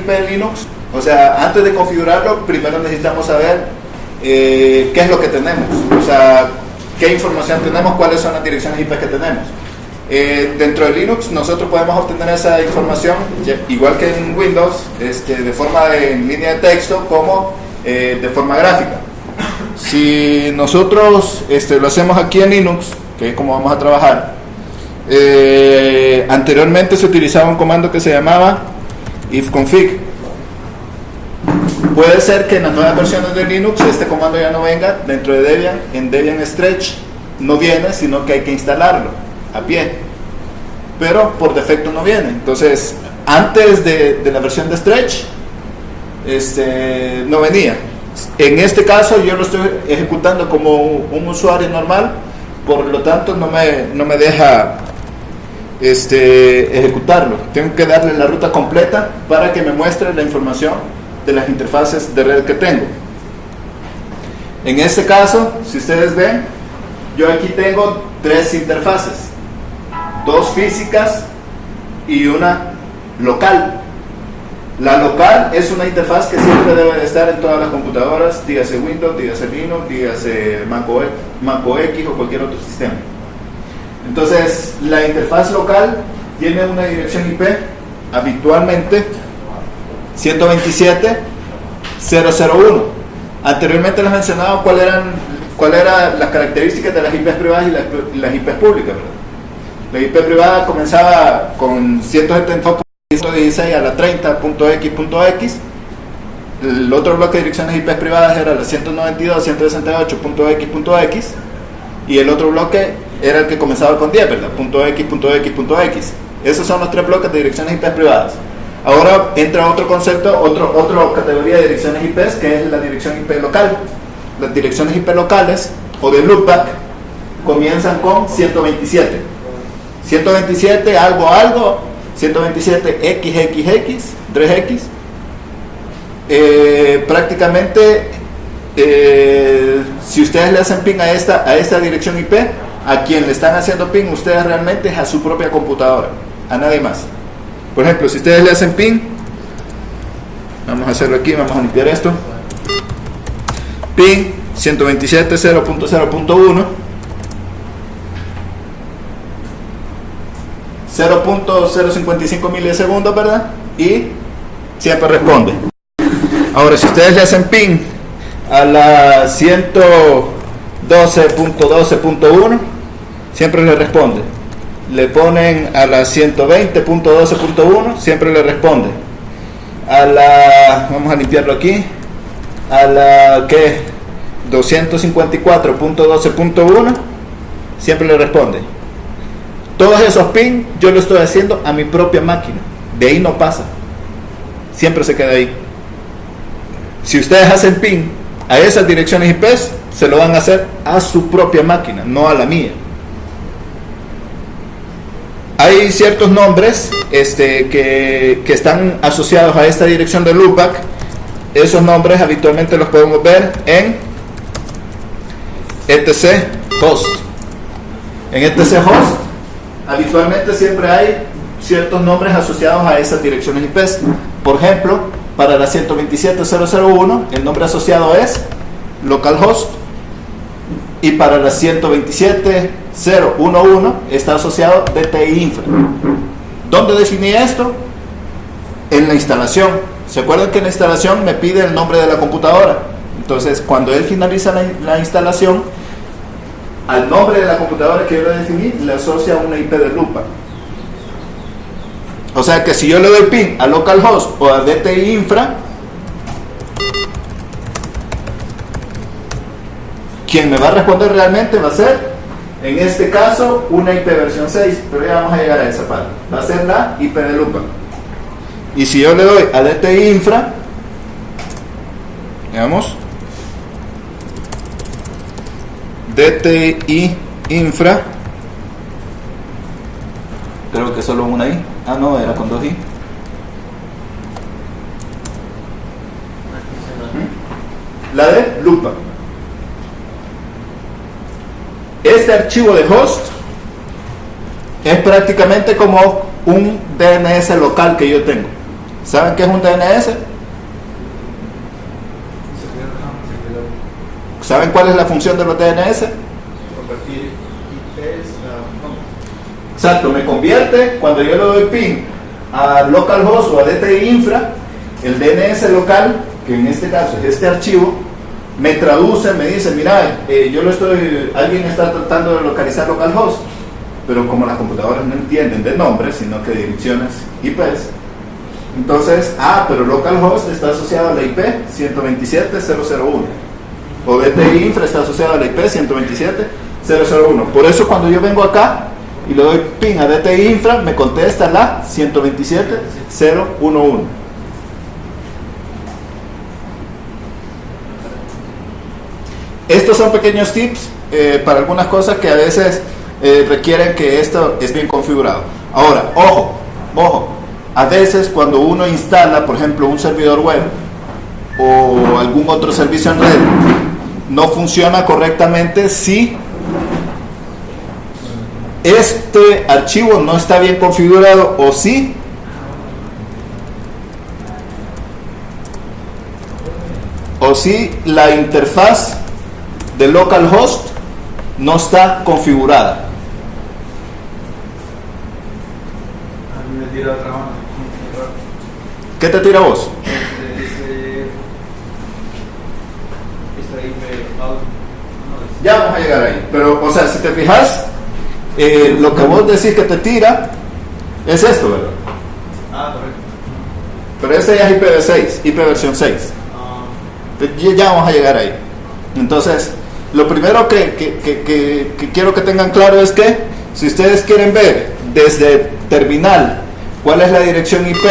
IP de Linux, o sea, antes de configurarlo, primero necesitamos saber qué es lo que tenemos, o sea, qué información tenemos, cuáles son las direcciones IP que tenemos. Dentro de Linux nosotros podemos obtener esa información igual que en Windows, de forma en línea de texto como de forma gráfica. Si nosotros lo hacemos aquí en Linux, que es como vamos a trabajar, anteriormente se utilizaba un comando que se llamaba ifconfig. Puede ser que en las nuevas versiones de Linux este comando ya no venga dentro de Debian. En Debian Stretch no viene, sino que hay que instalarlo a pie, pero por defecto no viene. Entonces, antes de la versión de Stretch no venía. En este caso yo lo estoy ejecutando como un usuario normal, por lo tanto no me deja ejecutarlo. Tengo que darle la ruta completa para que me muestre la información de las interfaces de red que tengo. En este caso, si ustedes ven, yo aquí tengo 3 interfaces, 2 físicas y una local. La local es una interfaz que siempre debe de estar en todas las computadoras, dígase Windows, dígase Linux, dígase Mac OS o cualquier otro sistema. Entonces, la interfaz local tiene una dirección IP habitualmente 127.0.0.1. Anteriormente les he mencionado cuáles eran las características de las IPs privadas y las IPs públicas, ¿verdad? La IP privada comenzaba con 172.116 a la 30.x.x. El otro bloque de direcciones IPs privadas era la 192.168.x.x, y el otro bloque era el que comenzaba con 10, ¿verdad? .x.x.x. Esos son los 3 bloques de direcciones IPs privadas. Ahora entra otro concepto, otra categoría de direcciones IPs, que es la dirección IP local. Las direcciones IP locales o de loopback comienzan con 127. 127 algo, 127 xxx, 3x. Prácticamente, si ustedes le hacen ping a esta dirección IP, a quien le están haciendo ping ustedes realmente es a su propia computadora, a nadie más. Por ejemplo, si ustedes le hacen ping, vamos a hacerlo aquí, vamos a limpiar esto, ping 127.0.0.1, 0.055 milisegundos, ¿verdad? Y siempre responde. Ahora, si ustedes le hacen ping a la 112.12.1, siempre le responde. Le ponen a la 120.12.1, siempre le responde. A la, vamos a limpiarlo aquí, a la 254.12.1, siempre le responde. Todos esos ping yo lo estoy haciendo a mi propia máquina, de ahí no pasa, siempre se queda ahí. Si ustedes hacen ping a esas direcciones IP, se lo van a hacer a su propia máquina, no a la mía. Hay ciertos nombres que están asociados a esta dirección de loopback. Esos nombres habitualmente los podemos ver en etc host. En etc host habitualmente siempre hay ciertos nombres asociados a esas direcciones IP. Por ejemplo, para la 127.0.0.1 el nombre asociado es localhost, y para la 127.0.1.1 está asociado DTI Infra. ¿Dónde definí esto? En la instalación. ¿Se acuerdan que en la instalación me pide el nombre de la computadora? Entonces, cuando él finaliza la instalación, al nombre de la computadora que yo le definí le asocia una IP de loopback. O sea que si yo le doy ping a localhost o a DTI Infra, quien me va a responder realmente va a ser, en este caso, una IP versión 6, pero ya vamos a llegar a esa parte. Va a ser la IP de loopback. Y si yo le doy a DTI Infra, veamos, DTI Infra, creo que solo una I, no, era con 2 I. La de loopback. Este archivo de host es prácticamente como un DNS local que yo tengo. ¿Saben qué es un DNS? ¿Saben cuál es la función de los DNS? Convertir IPs Exacto, me convierte, cuando yo le doy ping a localhost o a DTI infra, el DNS local, que en este caso es este archivo, me traduce, me dice, mira, alguien está tratando de localizar localhost, pero como las computadoras no entienden de nombres, sino que de direcciones IPs, entonces, pero localhost está asociado a la IP 127.0.0.1, o DTI infra está asociado a la IP 127.0.0.1. Por eso cuando yo vengo acá y le doy ping a DTI infra, me contesta la 127.0.1.1. Estos son pequeños tips para algunas cosas que a veces requieren que esto es bien configurado. Ahora, ojo, a veces cuando uno instala, por ejemplo, un servidor web o algún otro servicio en red, no funciona correctamente si este archivo no está bien configurado o si la interfaz de localhost no está configurada. A mí me tira otra mano. ¿Qué te tira vos? Ya vamos a llegar ahí. Pero, o sea, si te fijas, lo que vos decís que te tira es esto, ¿verdad? Correcto. Pero ese ya es IPv6, IP versión 6. Ya vamos a llegar ahí. Entonces, lo primero que quiero que tengan claro es que si ustedes quieren ver desde terminal cuál es la dirección IP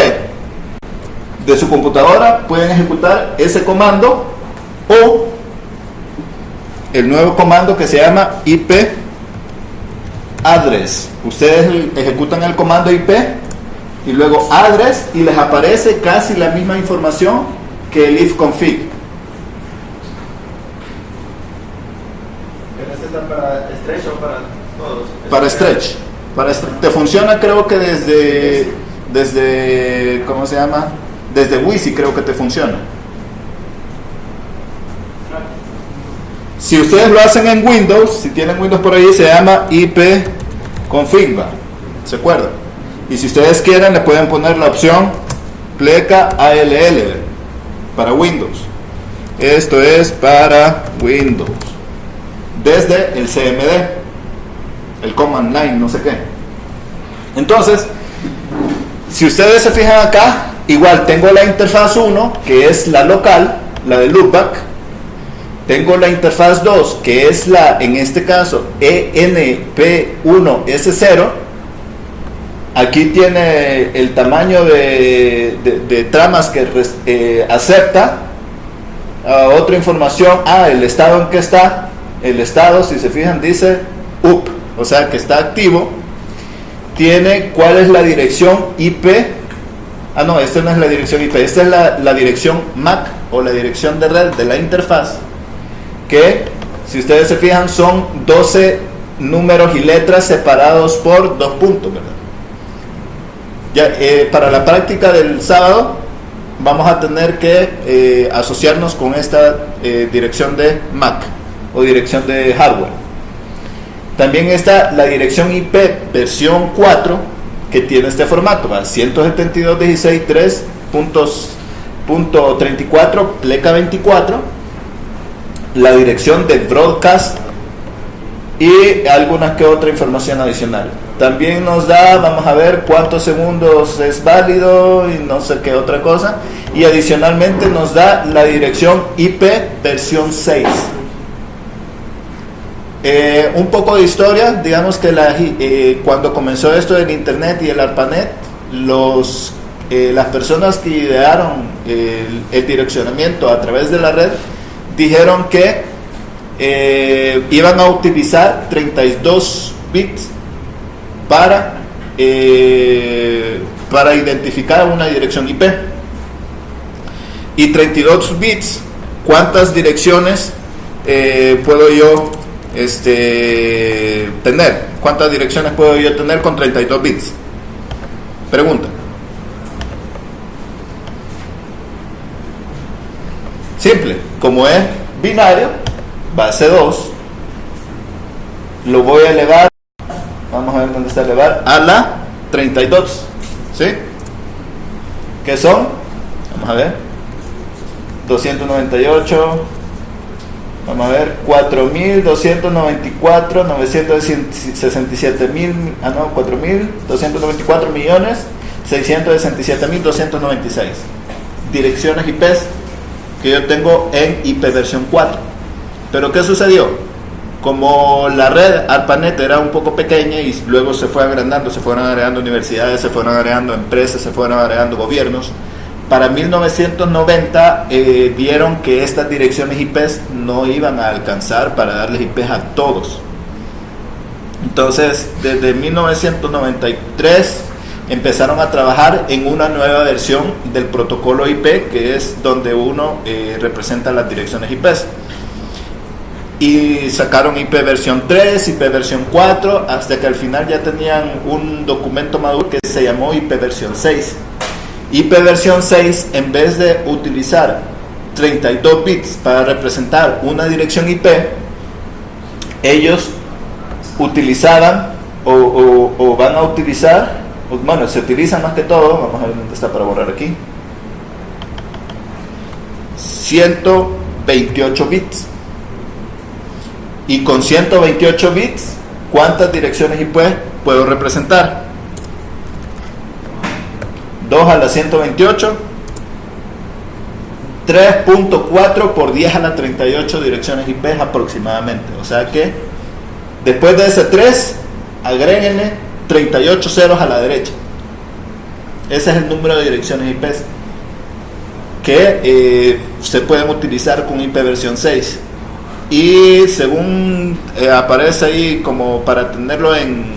de su computadora, pueden ejecutar ese comando o el nuevo comando que se llama IP address. Ustedes ejecutan el comando IP y luego address y les aparece casi la misma información que el ifconfig. ¿Este está para stretch o para todos? Para stretch. Te funciona, creo que desde ¿cómo se llama? Desde Wisi creo que te funciona. Si ustedes lo hacen en Windows, si tienen Windows por ahí, se llama ipconfig, ¿se acuerdan? Y si ustedes quieren, le pueden poner la opción pleca ALL para Windows. Esto es para Windows. Desde el CMD, el Command Line, no sé qué. Entonces, si ustedes se fijan acá, igual tengo la interfaz 1, que es la local, la de loopback. Tengo la interfaz 2, que es la, en este caso, ENP1S0. Aquí tiene el tamaño de tramas que acepta. Otra información, el estado en que está. El estado, si se fijan, dice up, o sea que está activo. Tiene cuál es la dirección IP. No, esta no es la dirección IP, esta es la dirección MAC o la dirección de red de la interfaz. Que, si ustedes se fijan, son 12 números y letras separados por 2 puntos, ¿verdad? Ya, para la práctica del sábado vamos a tener que asociarnos con esta dirección de MAC o dirección de hardware. También está la dirección IP versión 4, que tiene este formato, 172.16.3.34 pleca 24, la dirección de broadcast y alguna que otra información adicional. También nos da, vamos a ver cuántos segundos es válido y no sé qué otra cosa, y adicionalmente nos da la dirección IP versión 6. Un poco de historia, digamos que cuando comenzó esto del internet y el ARPANET, las personas que idearon el direccionamiento a través de la red dijeron que iban a utilizar 32 bits para identificar una dirección IP, y 32 bits, ¿cuántas direcciones puedo yo tener? ¿Cuántas direcciones puedo yo tener con 32 bits? Pregunta. Simple, como es binario, base 2, lo voy a elevar, vamos a ver dónde está elevar, a la 32, ¿sí? ¿Qué son? Vamos a ver, 298, vamos a ver, 4.294, 967.000, 4.294 millones, 667.296 direcciones IPs que yo tengo en IP versión 4. Pero ¿qué sucedió? Como la red ARPANET era un poco pequeña y luego se fue agrandando, se fueron agregando universidades, se fueron agregando empresas, se fueron agregando gobiernos, para 1990 vieron que estas direcciones IPs no iban a alcanzar para darles IPs a todos. Entonces, desde 1993 empezaron a trabajar en una nueva versión del protocolo IP, que es donde uno representa las direcciones IPs. Y sacaron IP versión 3, IP versión 4, hasta que al final ya tenían un documento maduro que se llamó IP versión 6. IP versión 6, en vez de utilizar 32 bits para representar una dirección IP, ellos utilizaban o van a utilizar, bueno, se utilizan más que todo, vamos a ver dónde está para borrar aquí, 128 bits. Y con 128 bits, ¿cuántas direcciones IP puedo representar? 2 a la 128, 3.4 por 10 a la 38 direcciones IP aproximadamente. O sea que después de ese 3, agréguenle 38 ceros a la derecha. Ese es el número de direcciones IP que se pueden utilizar con IP versión 6. Y según aparece ahí, como para tenerlo en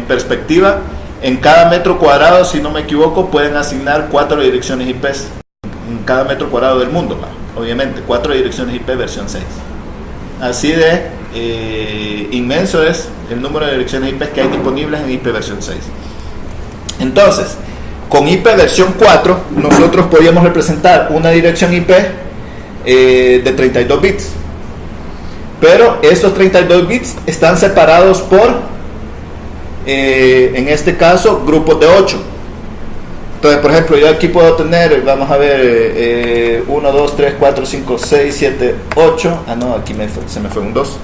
perspectiva, en cada metro cuadrado, si no me equivoco, pueden asignar 4 direcciones IP en cada metro cuadrado del mundo, obviamente, 4 direcciones IP versión 6. Así de inmenso es el número de direcciones IP que hay disponibles en IP versión 6. Entonces, con IP versión 4, nosotros podíamos representar una dirección IP de 32 bits. Pero estos 32 bits están separados por, en este caso, grupos de 8. Entonces, por ejemplo, yo aquí puedo tener, vamos a ver, 1, 2, 3, 4, 5, 6, 7, 8. Ah, no, aquí se me fue un 2.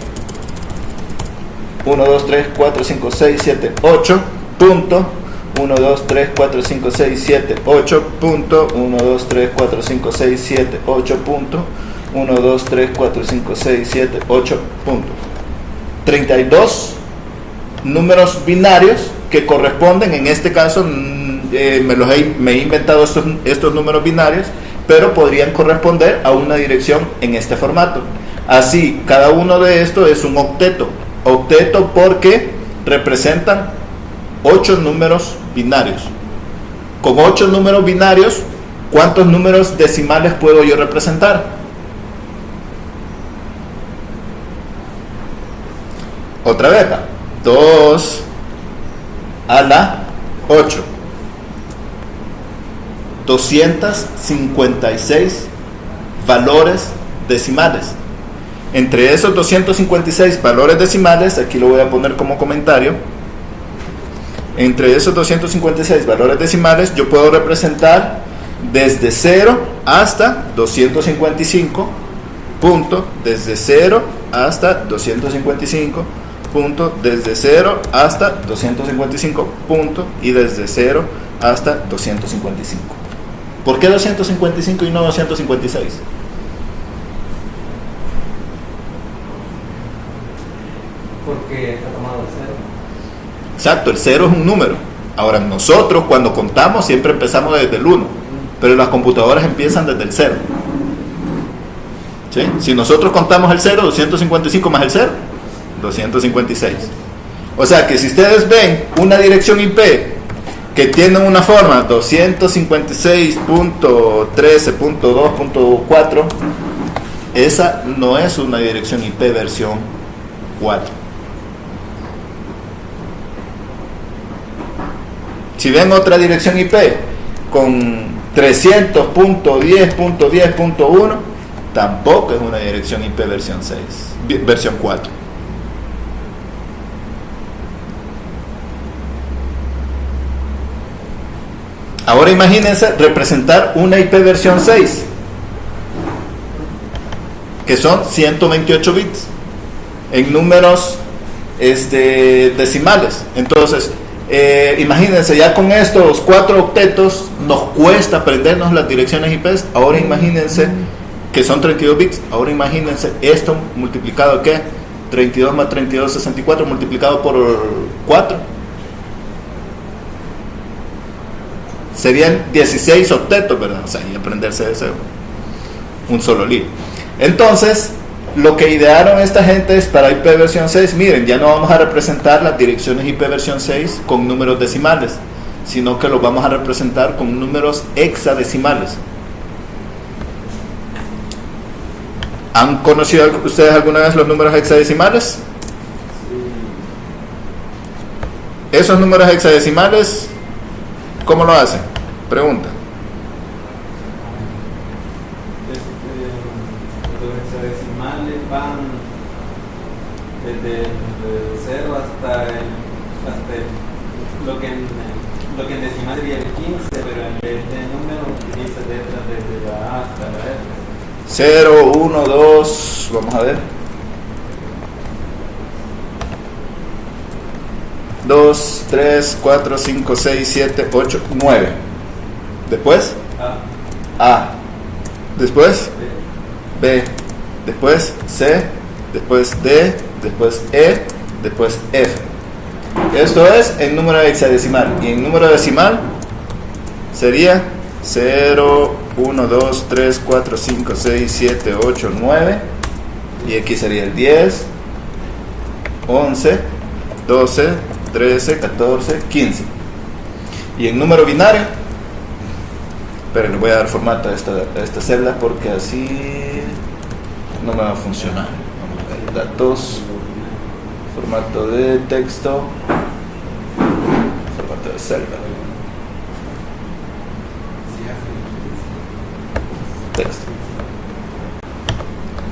1, 2, 3, 4, 5, 6, 7, 8. Punto. 1, 2, 3, 4, 5, 6, 7, 8. Punto. 1, 2, 3, 4, 5, 6, 7, 8. Punto. 1, 2, 3, 4, 5, 6, 7, 8 puntos. 32 números binarios que corresponden, en este caso me he inventado estos números binarios, pero podrían corresponder a una dirección en este formato. Así, cada uno de estos es un octeto. Octeto porque representan 8 números binarios. Con 8 números binarios, ¿cuántos números decimales puedo yo representar? Otra vez, 2 a la 8. 256 valores decimales. Entre esos 256 valores decimales, aquí lo voy a poner como comentario, entre esos 256 valores decimales yo puedo representar desde 0 hasta 255, punto, desde 0 hasta 255, punto, desde 0 hasta 255, punto, y desde 0 hasta 255. ¿Por qué 255 y no 256? Porque está tomado el 0. Exacto, el 0 es un número. Ahora, nosotros cuando contamos siempre empezamos desde el 1, pero las computadoras empiezan desde el 0. ¿Sí? Si nosotros contamos el 0, 255 más el 0, 256. O sea que si ustedes ven una dirección IP que tiene una forma 256.13.2.4, esa no es una dirección IP versión 4. Si ven otra dirección IP con 300.10.10.1, tampoco es una dirección IP versión 6, versión 4. Ahora imagínense representar una IP versión 6, que son 128 bits en números decimales. Entonces, imagínense, ya con estos 4 octetos nos cuesta aprendernos las direcciones IP. Ahora imagínense que son 32 bits. Ahora imagínense esto multiplicado, ¿qué? 32 más 32, 64, multiplicado por 4. Serían 16 octetos, ¿verdad? O sea, y aprenderse ese un solo lío. Entonces, lo que idearon esta gente es para IP versión 6, miren, ya no vamos a representar las direcciones IP versión 6 con números decimales, sino que los vamos a representar con números hexadecimales. ¿Han conocido ustedes alguna vez los números hexadecimales? Esos números hexadecimales, ¿cómo lo hacen? Pregunta. Los hexadecimales van desde el 0 hasta lo que en decimal sería el 15, pero en vez de número utiliza letras desde la A hasta la F. 0, 1, 2, vamos a ver. 2, 3, 4, 5, 6, 7, 8, 9. Después A. Después B. Después C. Después D. Después E. Después F. Esto es en número hexadecimal. Y en número decimal sería 0, 1, 2, 3, 4, 5, 6, 7, 8, 9. Y aquí sería el 10, 11, 12, 13, 14, 15. Y en número binario, pero le voy a dar formato a esta celda porque así no me va a funcionar. Vamos a ver, datos, formato de texto, formato de celda, texto.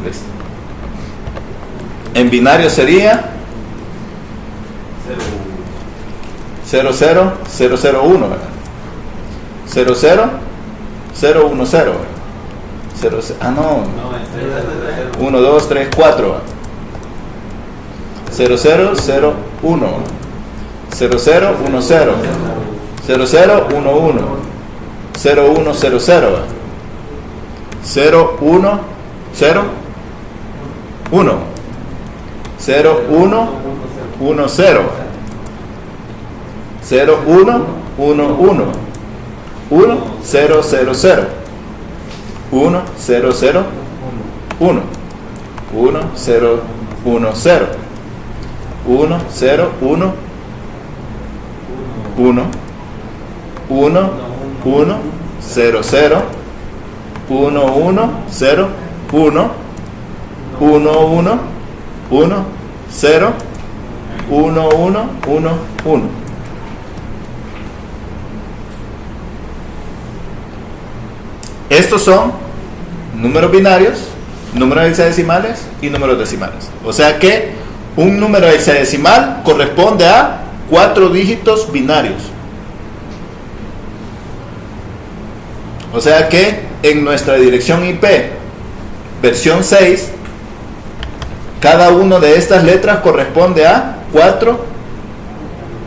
Listo. En binario sería 00 001, ¿verdad? 00 010, ¿verdad? 0, ah, no. 1, 2, 3, 4, ¿verdad? 0001, 0010, 0011, 0100, 0101, 0110, 0111, 1000, 1001, 1010, 1010, 1011, 1100, 1101, 1110, 1111. Estos son números binarios, números hexadecimales y números decimales. O sea que un número hexadecimal corresponde a 4 dígitos binarios. O sea que en nuestra dirección IP versión 6, cada una de estas letras corresponde a 4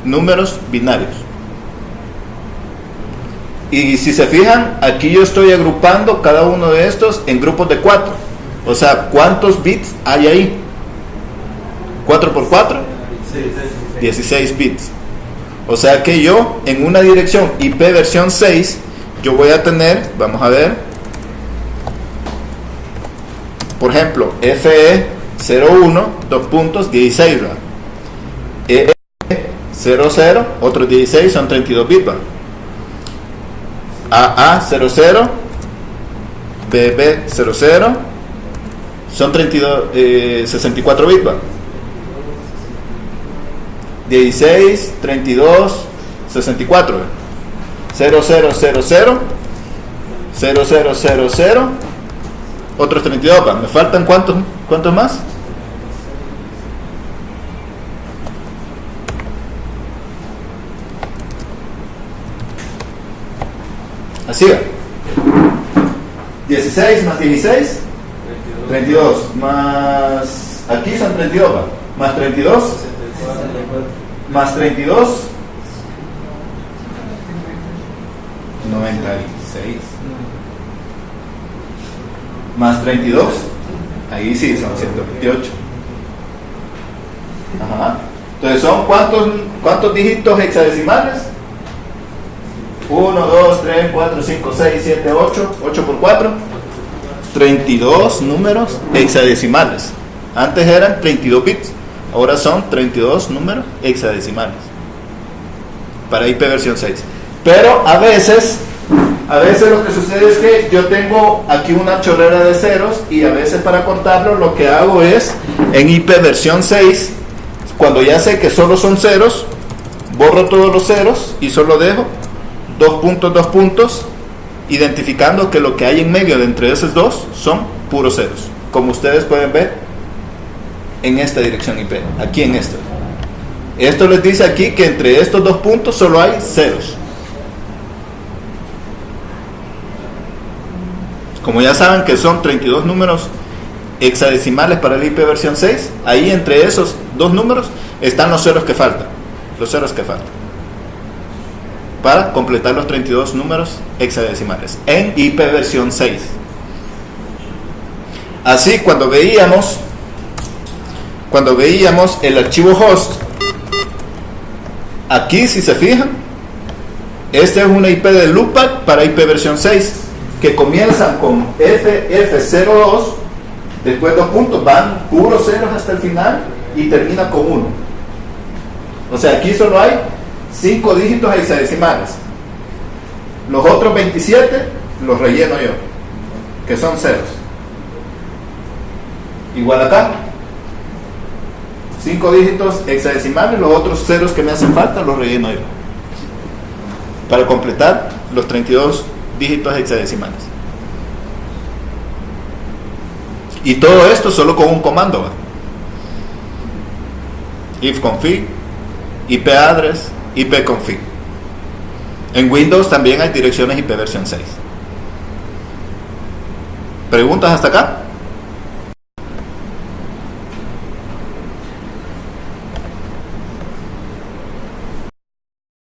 números binarios. Y si se fijan, aquí yo estoy agrupando cada uno de estos en grupos de 4. O sea, ¿cuántos bits hay ahí? 4 por 4, 16 bits. O sea que yo en una dirección IP versión 6, yo voy a tener, vamos a ver, por ejemplo, FE01, 2 puntos, 16, ¿verdad? EE00, otros 16, son 32 bits, ¿verdad? AA00, BB00, son 64 bits, ¿verdad? 16, 32, 64, ¿verdad? 0000, 0000, otros 32. ¿Me faltan cuántos más? Así va. 16 más 16, 32. Más, aquí son 32, ¿va? Más 32, más 32, 96. Más 32, ahí sí son 128. Ajá. Entonces son ¿cuántos dígitos hexadecimales? 1, 2, 3, 4, 5, 6, 7, 8. 8 por 4. 32 números hexadecimales. Antes eran 32 bits. Ahora son 32 números hexadecimales. Para IP versión 6. Pero a veces lo que sucede es que yo tengo aquí una chorrera de ceros. Y a veces para cortarlo lo que hago es, en IP versión 6, cuando ya sé que solo son ceros, borro todos los ceros y solo dejo 2 puntos, identificando que lo que hay en medio de entre esos dos son puros ceros, como ustedes pueden ver en esta dirección IP, aquí en esto. Esto les dice aquí que entre estos 2 puntos solo hay ceros. Como ya saben que son 32 números hexadecimales para el IP versión 6, ahí entre esos 2 números están los ceros que faltan, para completar los 32 números hexadecimales en IP versión 6. Así, cuando veíamos el archivo host, aquí si se fijan, esta es una IP de loopback para IP versión 6, que comienzan con FF02, después 2 puntos, van puros ceros hasta el final y termina con 1. O sea, aquí solo hay 5 dígitos hexadecimales. Los otros 27 los relleno yo, que son ceros. Igual acá, 5 dígitos hexadecimales, los otros ceros que me hacen falta los relleno yo, para completar los 32 dígitos hexadecimales. Y todo esto solo con un comando, ¿va? ifconfig, ipaddress, ipconfig. En Windows también hay direcciones IP versión 6. ¿Preguntas hasta acá?